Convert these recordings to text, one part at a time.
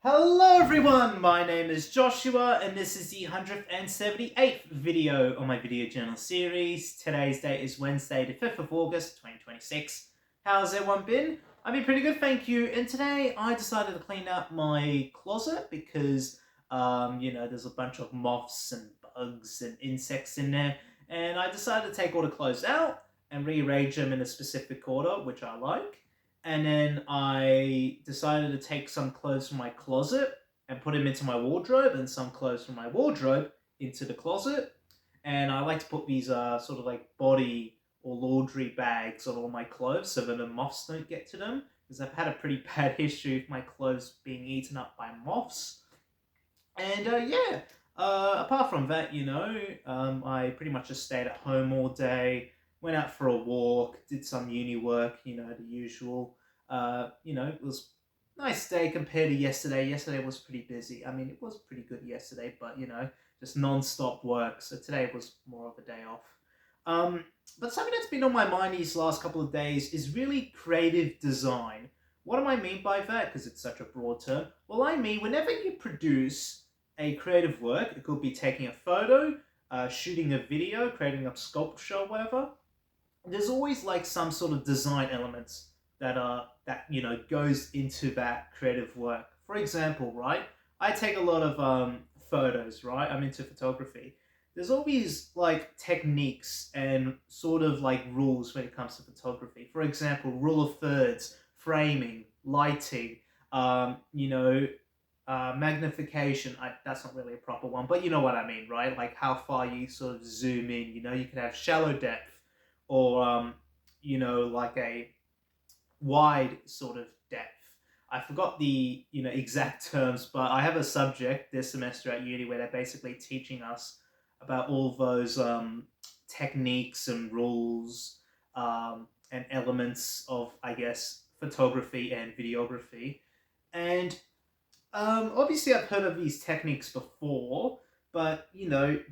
Hello everyone, my name is Joshua and this is the 178th video on my video journal series. Today's date is Wednesday the 5th of August 2026. How's everyone been? I've been pretty good, thank you. And today I decided to clean up my closet because, there's a bunch of moths and bugs and insects in there. And I decided to take all the clothes out and rearrange them in a specific order, which I like. And then I decided to take some clothes from my closet and put them into my wardrobe, and some clothes from my wardrobe into the closet. And I like to put these sort of like body or laundry bags on all my clothes so that the moths don't get to them. Because I've had a pretty bad history of my clothes being eaten up by moths. And apart from that, I pretty much just stayed at home all day, went out for a walk, did some uni work, the usual. It was a nice day compared to yesterday. Yesterday was pretty busy. I mean, it was pretty good yesterday, but, just non-stop work. So today was more of a day off. But something that's been on my mind these last couple of days is really creative design. What do I mean by that? Because it's such a broad term. Well, I mean, whenever you produce a creative work, it could be taking a photo, shooting a video, creating a sculpture, or whatever. There's always like some sort of design elements that goes into that creative work. For example, right, I take a lot of photos, right? I'm into photography. There's all these like techniques and sort of like rules when it comes to photography. For example, rule of thirds, framing, lighting, magnification. That's not really a proper one, but you know what I mean, right? Like how far you sort of zoom in. You can have shallow depth, or like a wide sort of depth. I forgot the exact terms, but I have a subject this semester at uni where they're basically teaching us about all those techniques and rules and elements of, I guess, photography and videography. And obviously, I've heard of these techniques before, but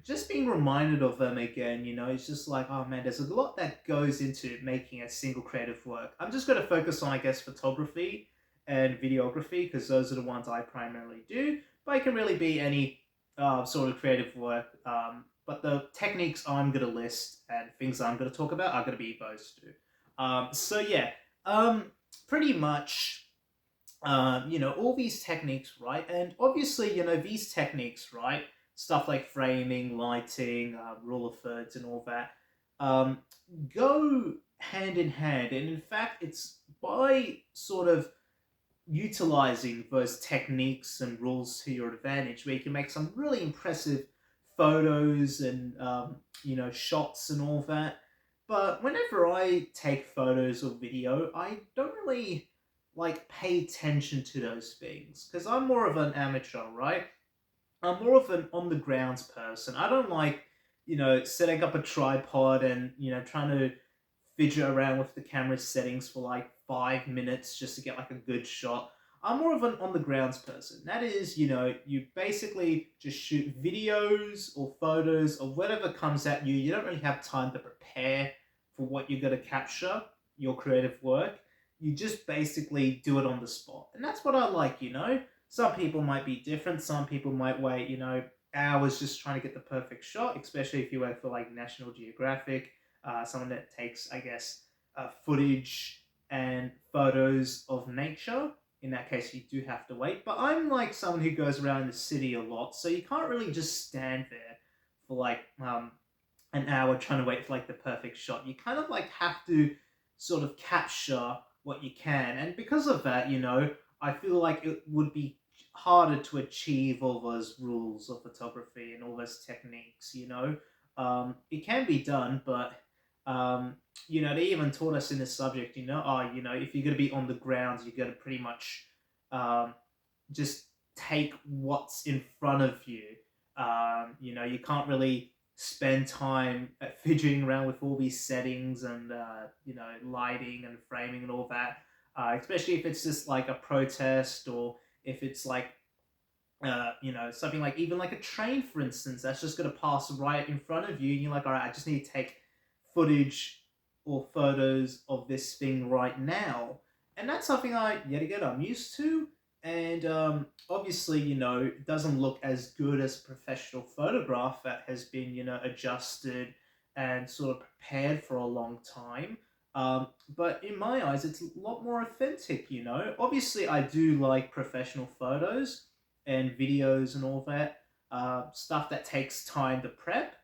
just being reminded of them again, it's just like, oh man, there's a lot that goes into making a single creative work. I'm just going to focus on, I guess, photography and videography because those are the ones I primarily do, but it can really be any sort of creative work. But the techniques I'm going to list and things I'm going to talk about are going to be those two. Pretty much all these techniques, right? And obviously, these techniques, right? Stuff like framing, lighting, rule of thirds, and all that, um, go hand in hand. And in fact, it's by sort of utilizing those techniques and rules to your advantage where you can make some really impressive photos and, shots and all that. But whenever I take photos or video, I don't really like pay attention to those things because I'm more of an amateur, right? I'm more of an on the grounds person. I don't like, setting up a tripod and, trying to fidget around with the camera settings for like 5 minutes just to get like a good shot. I'm more of an on the grounds person. That is, you basically just shoot videos or photos or whatever comes at you. You don't really have time to prepare for what you're going to capture, your creative work. You just basically do it on the spot. And that's what I like. Some people might be different. Some people might wait, hours just trying to get the perfect shot, especially if you work for like National Geographic, someone that takes, I guess, footage and photos of nature. In that case, you do have to wait. But I'm like someone who goes around the city a lot, so you can't really just stand there for like an hour trying to wait for like the perfect shot. You kind of like have to sort of capture what you can, and because of that, I feel like it would be harder to achieve all those rules of photography and all those techniques. It can be done, but they even taught us in this subject, if you're going to be on the grounds, you got to pretty much just take what's in front of you. You can't really spend time fidgeting around with all these settings and lighting and framing and all that. Especially if it's just like a protest, or if it's like something like even like a train, for instance, that's just going to pass right in front of you, and you're like, all right, I just need to take footage or photos of this thing right now. And that's something yet again, I'm used to, And obviously, it doesn't look as good as a professional photograph that has been, adjusted and sort of prepared for a long time. But in my eyes, it's a lot more authentic. Obviously, I do like professional photos and videos and all that stuff that takes time to prep.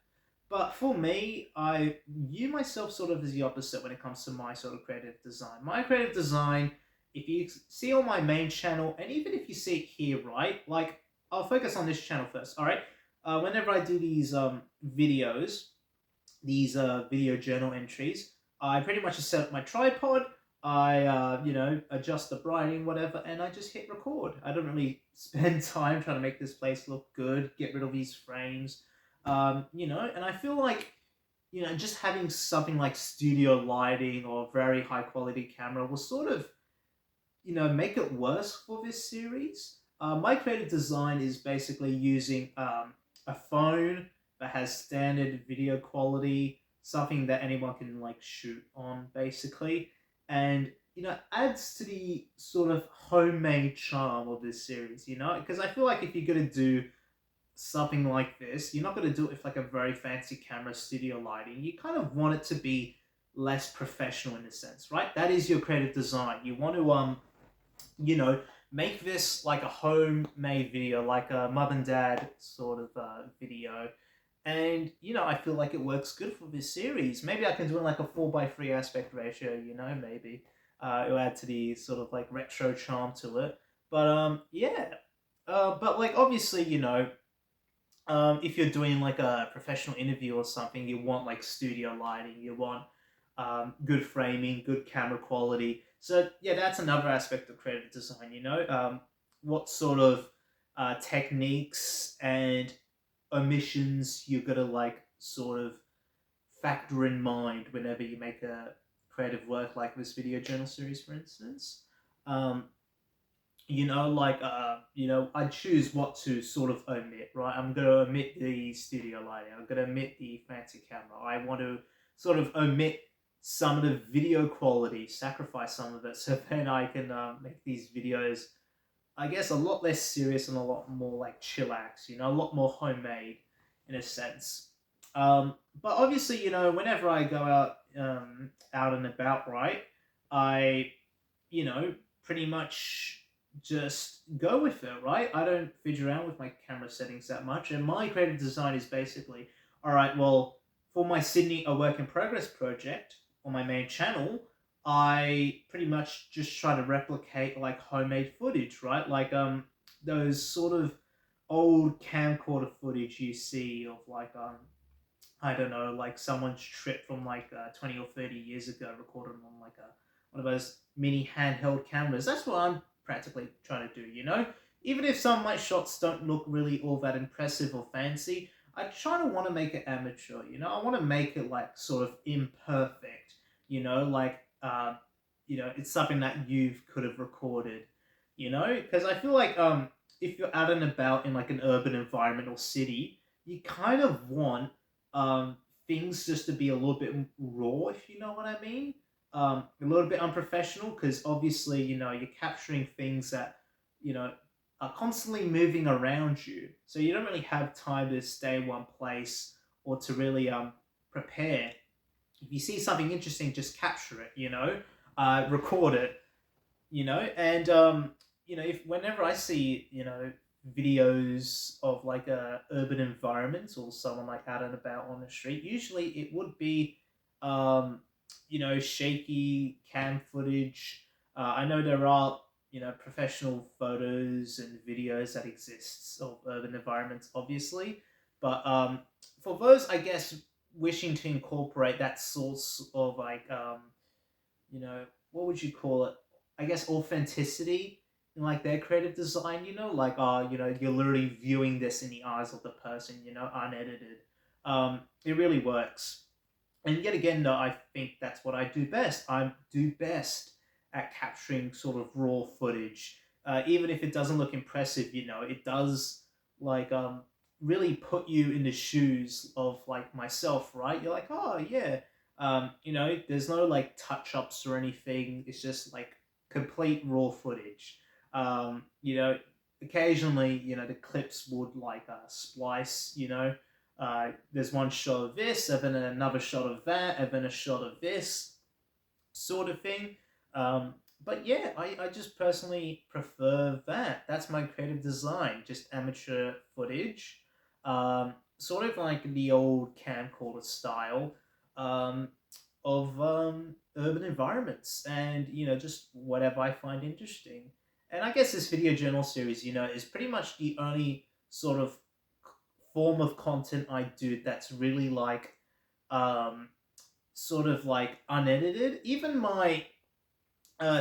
But for me, I view myself sort of as the opposite when it comes to my sort of creative design. My creative design, if you see on my main channel, and even if you see it here, right? Like, I'll focus on this channel first, all right? Whenever I do these videos, these video journal entries, I pretty much just set up my tripod. I, adjust the brightening, whatever, and I just hit record. I don't really spend time trying to make this place look good, get rid of these frames, and I feel like, just having something like studio lighting or very high quality camera will sort of, make it worse for this series. My creative design is basically using a phone that has standard video quality, something that anyone can like shoot on, basically, and adds to the sort of homemade charm of this series. Because I feel like if you're gonna do something like this, you're not gonna do it with like a very fancy camera, studio lighting. You kind of want it to be less professional in a sense, right? That is your creative design. You want to you know, make this like a homemade video, like a mum and dad sort of video. And, I feel like it works good for this series. Maybe I can do it like a 4:3 aspect ratio, maybe. It'll add to the sort of like retro charm to it. But, yeah. But, like, obviously, if you're doing like a professional interview or something, you want like studio lighting, you want good framing, good camera quality. So yeah, that's another aspect of creative design. What sort of techniques and omissions you're gonna like sort of factor in mind whenever you make a creative work like this video journal series, for instance. Um, I choose what to sort of omit, right? I'm going to omit the studio lighting. I'm going to omit the fancy camera. I want to sort of omit some of the video quality, sacrifice some of it, so then I can make these videos, I guess, a lot less serious and a lot more like chillax, a lot more homemade in a sense. But obviously, whenever I go out and about, right, I, pretty much just go with it, right? I don't fidget around with my camera settings that much. And my creative design is basically, all right, well, for my Sydney A Work in Progress project on my main channel, I pretty much just try to replicate like homemade footage, right? Like those sort of old camcorder footage you see of like I don't know, like someone's trip from like 20 or 30 years ago recorded on like one of those mini handheld cameras. That's what I'm practically trying to do, Even if some of my shots don't look really all that impressive or fancy, I try to want to make it amateur, I want to make it like sort of imperfect, like, it's something that you could have recorded, Because I feel like if you're out and about in like an urban environment or city, you kind of want things just to be a little bit raw, if you know what I mean. A little bit unprofessional because obviously, you're capturing things that, you know, are constantly moving around you. So you don't really have time to stay in one place or to really prepare. If you see something interesting, just capture it, record it, and if whenever I see, videos of like urban environments or someone like out and about on the street, usually it would be shaky cam footage. I know there are professional photos and videos that exists of urban environments, obviously, but for those, I guess, wishing to incorporate that source of like what would you call it? I guess authenticity in like their creative design, like you're literally viewing this in the eyes of the person, unedited. It really works. And yet again, though, I think that's what I do best. I do best at capturing sort of raw footage, even if it doesn't look impressive. It does like really put you in the shoes of like myself, right? You're like, oh yeah, there's no like touch ups or anything. It's just like complete raw footage. You know, occasionally, the clips would like splice. There's one shot of this, and then another shot of that, and then a shot of this sort of thing. Um, but yeah, I just personally prefer that. That's my creative design, just amateur footage, sort of like the old camcorder style um, of urban environments, and just whatever I find interesting. And I guess this video journal series, is pretty much the only sort of form of content I do that's really like um, sort of like unedited. Even my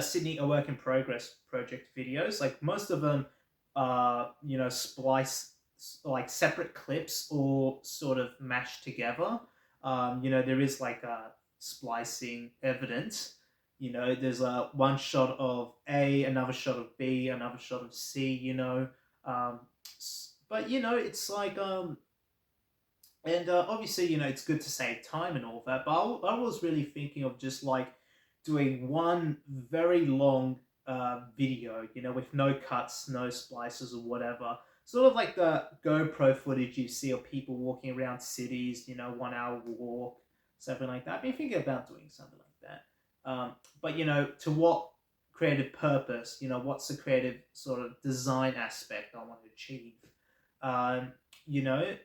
Sydney A Work in Progress project videos, like most of them are, splice like separate clips or sort of mashed together. There is like a splicing evidence. There's one shot of A, another shot of B, another shot of C, Um, but, it's like, and obviously, it's good to save time and all that. But I was really thinking of just like doing one very long video, with no cuts, no splices or whatever. Sort of like the GoPro footage you see of people walking around cities, 1 hour walk, something like that. I've been thinking about doing something like that. But, to what creative purpose? What's the creative sort of design aspect I want to achieve? Um,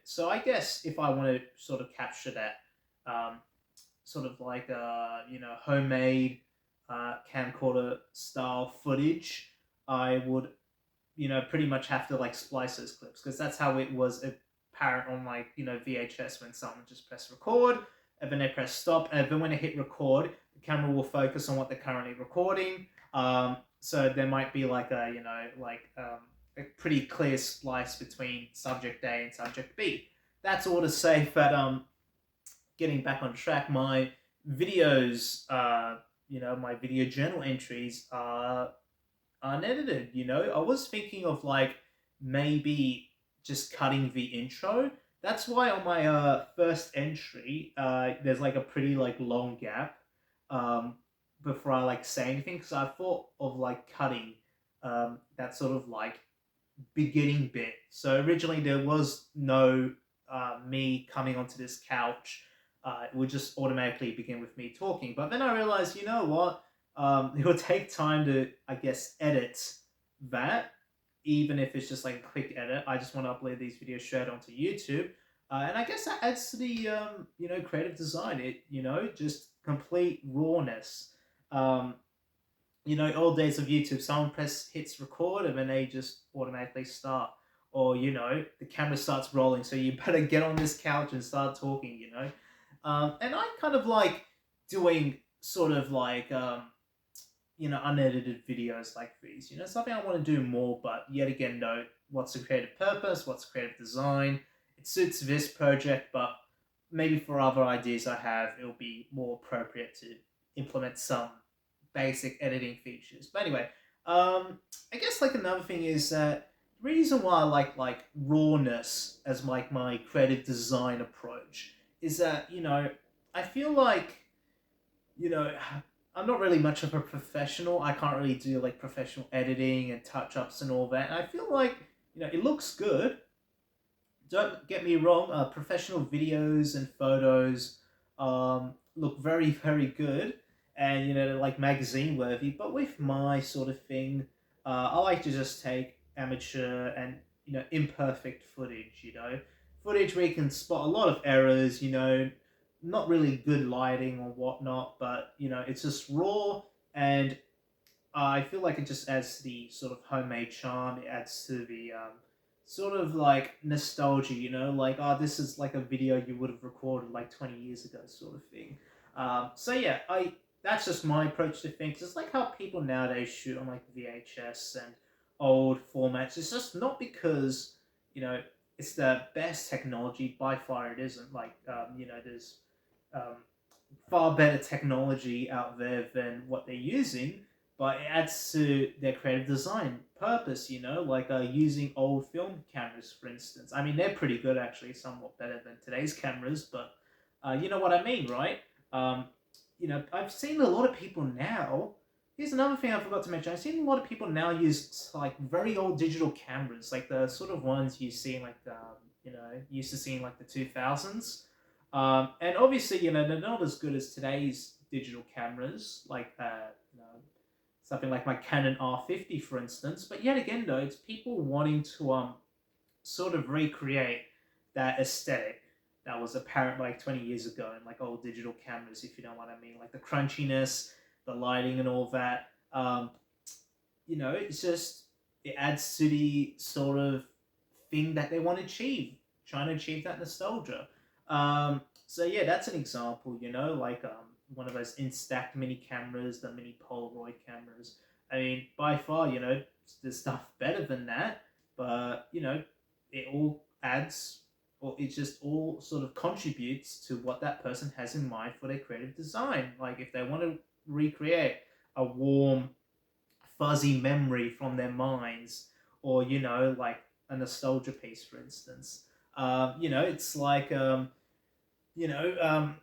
so I guess if I want to sort of capture that um, sort of like homemade camcorder style footage, I would pretty much have to like splice those clips, because that's how it was apparent on like VHS, when someone just press record and then they press stop, and then when they hit record, the camera will focus on what they're currently recording. So there might be like a pretty clear slice between subject A and subject B. That's all to say that getting back on track, my videos, my video journal entries are unedited. I was thinking of like maybe just cutting the intro. That's why on my first entry, there's like a pretty like long gap um, before I like say anything, because I thought of like cutting that sort of like beginning bit. So originally there was no me coming onto this couch. It would just automatically begin with me talking. But then I realized, you know what? It would take time to, I guess, edit that. Even if it's just like a quick edit, I just want to upload these videos straight onto YouTube. And I guess that adds to the, creative design. It, just complete rawness. Um, old days of YouTube, someone hits record and then they just automatically start. Or, the camera starts rolling, so you better get on this couch and start talking. And I kind of like doing sort of like, unedited videos like these. Something I want to do more, but yet again, no, what's the creative purpose? What's creative design? It suits this project, but maybe for other ideas I have, it'll be more appropriate to implement some basic editing features. But anyway, I guess like another thing is that the reason why I like rawness as like my creative design approach is that I feel like you know I'm not really much of a professional. I can't really do like professional editing and touch ups and all that. And I feel like it looks good. Don't get me wrong. Professional videos and photos look very very good, and they're like magazine worthy. But with my sort of thing, I like to just take amateur and imperfect footage. Footage where you can spot a lot of errors. Not really good lighting or whatnot, but it's just raw, and I feel like it just adds to the sort of homemade charm. It adds to the sort of like nostalgia, like, oh, this is like a video you would have recorded like 20 years ago, sort of thing. So yeah, that's just my approach to things. It's like how people nowadays shoot on like VHS and old formats. It's just not because it's the best technology. By far, it isn't. Like there's um, far better technology out there than what they're using, but it adds to their creative design purpose, like using old film cameras, for instance. I mean, they're pretty good, actually, somewhat better than today's cameras, but you know what I mean, right? Um, I've seen a lot of people now, here's another thing I forgot to mention. I've seen a lot of people now use like very old digital cameras, like the sort of ones you see in like used to see in like the 2000s. And obviously, they're not as good as today's digital cameras, like something like my Canon R50, for instance. But yet again, though, it's people wanting to sort of recreate that aesthetic that was apparent like 20 years ago in like old digital cameras, if you know what I mean, like the crunchiness, the lighting, and all that. It's just it adds to the sort of thing that they want to achieve, trying to achieve that nostalgia. So yeah, that's an example. Like one of those Instax mini cameras, the mini Polaroid cameras. I mean, by far, there's stuff better than that, but it all adds, or it just all sort of contributes to what that person has in mind for their creative design. Like if they want to recreate a warm, fuzzy memory from their minds, or like a nostalgia piece, for instance. It's like you know,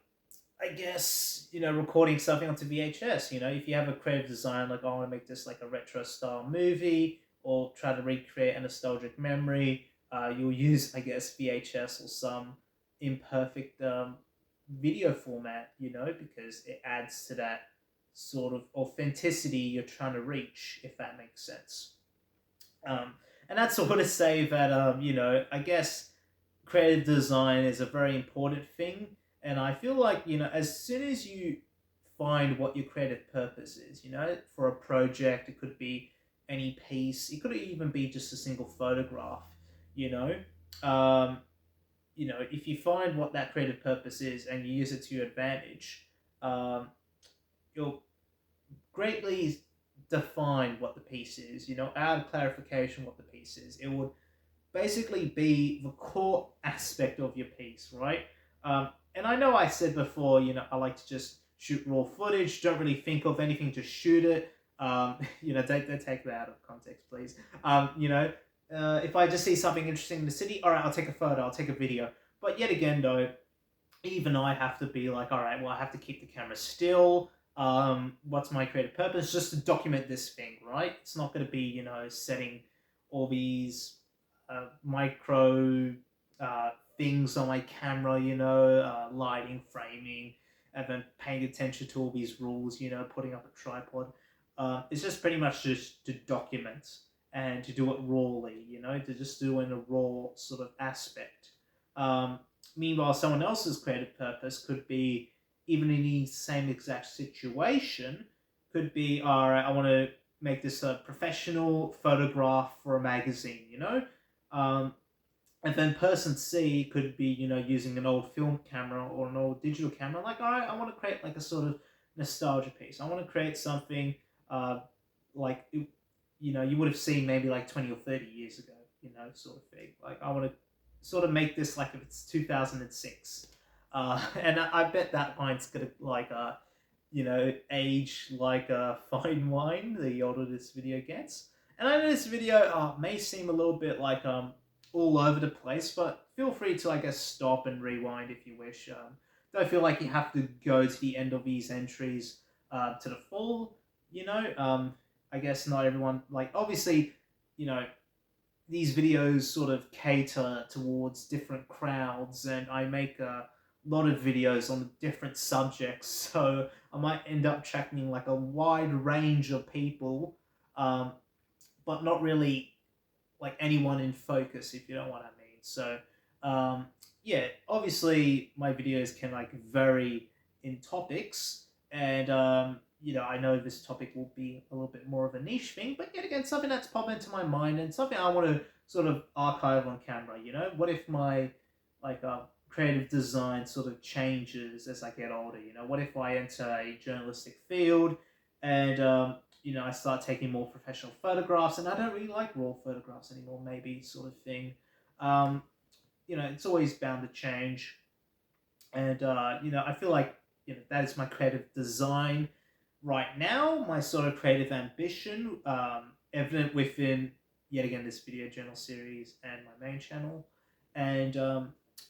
I guess recording something onto VHS. If you have a creative design, like, oh, I want to make this like a retro style movie, or try to recreate a nostalgic memory, you'll use, I guess, VHS or some imperfect video format. Because it adds to that sort of authenticity you're trying to reach, if that makes sense. Um, and that's sort of say that I guess creative design is a very important thing, and I feel like as soon as you find what your creative purpose is, for a project, it could be any piece, it could even be just a single photograph. You know, um, if you find what that creative purpose is and you use it to your advantage, um, you'll greatly define what the piece is. Add clarification what the piece is. It would basically be the core aspect of your piece, right? And I know I said before, I like to just shoot raw footage, don't really think of anything to shoot it. Don't take that out of context, please. If I just see something interesting in the city, all right, I'll take a photo, I'll take a video. But yet again, though, even I have to be like, all right, well, I have to keep the camera still. What's my creative purpose? Just to document this thing, right? It's not going to be, setting all these micro things on my camera, lighting, framing, and then paying attention to all these rules, putting up a tripod. It's just pretty much just to document and to do it rawly, to just do in a raw sort of aspect. Meanwhile, someone else's creative purpose could be, even in the same exact situation, could be, all right, I want to make this a professional photograph for a magazine, Um, and then person C could be, using an old film camera or an old digital camera. Like, all right, I want to create like a sort of nostalgia piece. I want to create something like, you would have seen maybe like 20 or 30 years ago, sort of thing. Like, I want to sort of make this like if it's 2006. And I bet that mine's going to like, age like a fine wine the older this video gets. And I know this video may seem a little bit like all over the place, but feel free to, I guess, stop and rewind if you wish. Don't feel like you have to go to the end of these entries to the full. I guess not everyone, like, obviously, these videos sort of cater towards different crowds, and I make a lot of videos on different subjects, so I might end up tracking like a wide range of people, um, but not really like anyone in focus, if you know what I mean. So, yeah, obviously my videos can like vary in topics, and I know this topic will be a little bit more of a niche thing, but yet again, something that's popped into my mind and something I want to sort of archive on camera. What if my like creative design sort of changes as I get older? What if I enter a journalistic field and I start taking more professional photographs, and I don't really like raw photographs anymore, maybe, sort of thing. Um, it's always bound to change, and I feel like that is my creative design right now, my sort of creative ambition, evident within yet again this video journal series and my main channel, and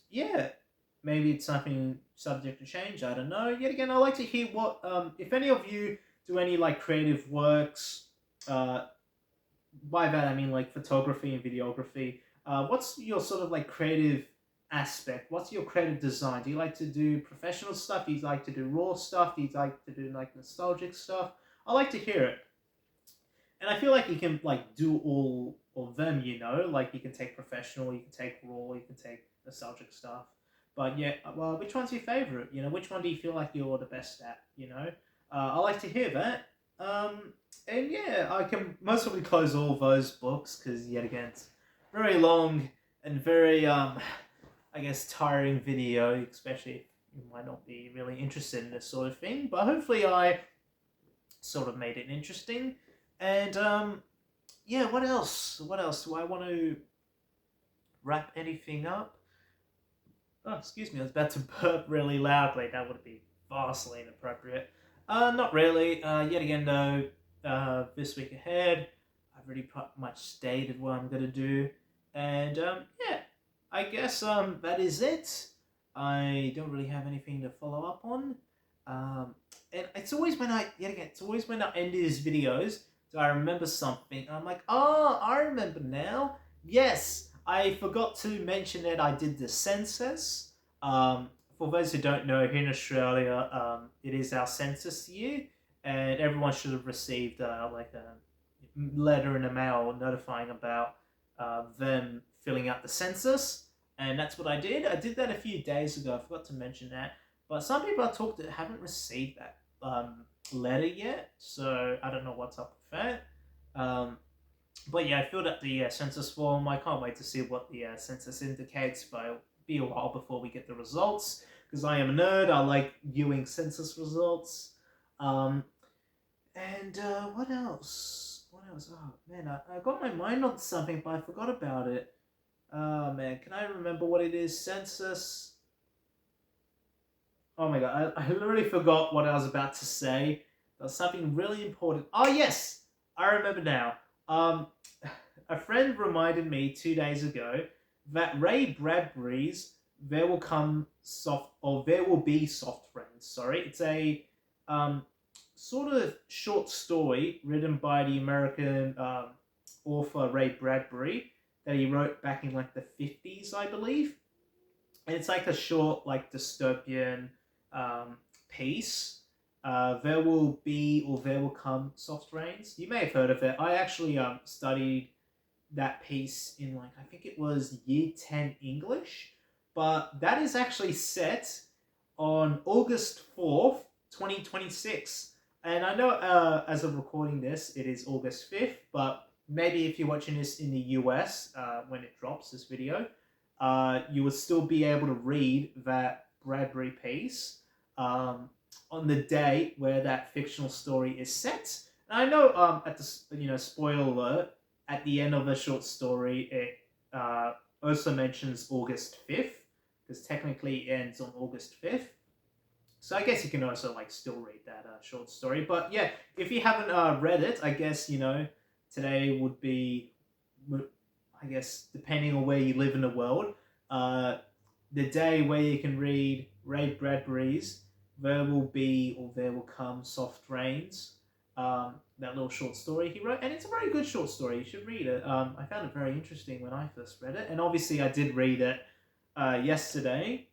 yeah, maybe it's something subject to change. I don't know. Yet again, I'd like to hear what if any of you do any like creative works. Uh, by that I mean like photography and videography. What's your sort of like creative aspect? What's your creative design? Do you like to do professional stuff? Do you like to do raw stuff? Do you like to do like nostalgic stuff? I like to hear it. And I feel like you can like do all of them, you know, like you can take professional, you can take raw, you can take nostalgic stuff. But yeah, well, which one's your favorite? You know, which one do you feel like you're the best at? You know, I like to hear that. And yeah, I can most probably close all those books because yet again, it's very long and very I guess tiring video, especially if you might not be really interested in this sort of thing. But hopefully, I sort of made it interesting. And yeah, what else? What else do I want to wrap anything up? Oh, excuse me, I was about to burp really loudly. That would be vastly inappropriate. Not really. Yet again, though, this week ahead, I've already pretty much stated what I'm gonna do, and yeah, I guess that is it. I don't really have anything to follow up on. Um, and it's always when I yet again, it's always when I end these videos do I remember something. And I'm like, oh, I remember now. Yes, I forgot to mention that I did the census. Um, for those who don't know, here in Australia, it is our census year, and everyone should have received like a letter in the mail notifying about them filling out the census. And that's what I did. I did that a few days ago. I forgot to mention that. But some people I talked to haven't received that letter yet, so I don't know what's up with that. Um, but yeah, I filled out the census form. I can't wait to see what the census indicates, but it'll be a while before we get the results. Because I am a nerd, I like viewing census results. Um, and what else? What else? Oh man, I got my mind on something, but I forgot about it. Oh man, can I remember what it is? Census. Oh my god, I literally forgot what I was about to say. There was something really important. Oh yes, I remember now. Um, a friend reminded me 2 days ago that Ray Bradbury's "There Will Come Soft" or "There Will Be Soft Rain." Sorry, it's a um, sort of short story written by the American author Ray Bradbury that he wrote back in like the 50s, I believe. And it's like a short, like dystopian um, piece. There will be or there will come soft rains. You may have heard of it. I actually studied that piece in like I think it was year 10 English, but that is actually set on August 4th, 2026. And I know as of recording this, it is August 5th, but maybe if you're watching this in the US when it drops this video, you will still be able to read that Bradbury piece um, on the day where that fictional story is set. And I know at the spoiler alert, at the end of the short story, it also mentions August 5th because technically it ends on August 5th. So I guess you can also like still read that short story. But yeah, if you haven't read it, I guess today would be, I guess depending on where you live in the world, uh, the day where you can read Ray Bradbury's "There Will Be or There Will Come Soft Rains." That little short story he wrote, and it's a very good short story. You should read it. I found it very interesting when I first read it, and obviously I did read it yesterday.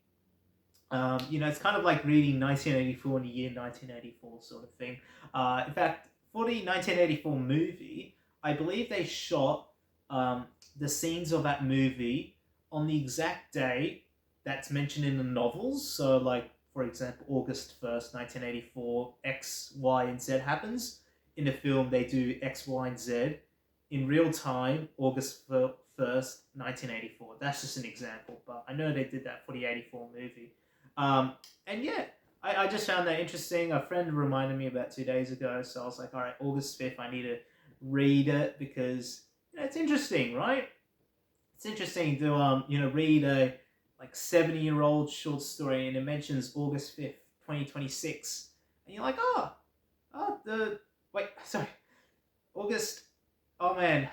It's kind of like reading 1984 in the year 1984 sort of thing. In fact, for the 1984 movie, I believe they shot the scenes of that movie on the exact day that's mentioned in the novels. So, like, for example, August 1st, 1984, X, Y, and Z happens. In the film, they do X, Y, and Z in real time, August 1st, 1984. That's just an example, but I know they did that for the 84 movie. And yeah, I just found that interesting. A friend reminded me about 2 days ago, so I was like, all right, August 5th, I need to read it because it's interesting, right? It's interesting to read a like 70-year-old short story and it mentions August 5th, 2026, and you're like, the wait, sorry, August. Oh man,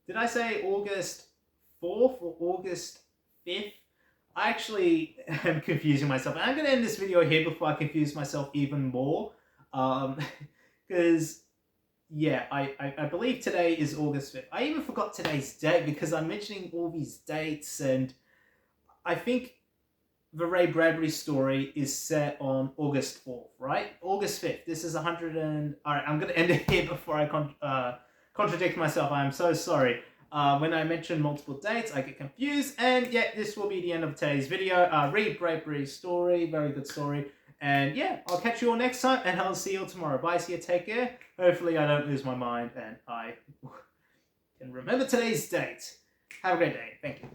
did I say August 4th or August 5th? I actually am confusing myself. And I'm going to end this video here before I confuse myself even more. Um, because yeah, I believe today is August 5th. I even forgot today's date because I'm mentioning all these dates, and I think the Ray Bradbury story is set on August 4th, right? August 5th. This is 100 and... Alright, I'm going to end it here before I contradict myself. I'm so sorry. When I mention multiple dates, I get confused. And yeah, this will be the end of today's video. Ray Bradbury's story. Very good story. And yeah, I'll catch you all next time, and I'll see you all tomorrow. Bye, see you, take care. Hopefully I don't lose my mind, and I can remember today's date. Have a great day. Thank you.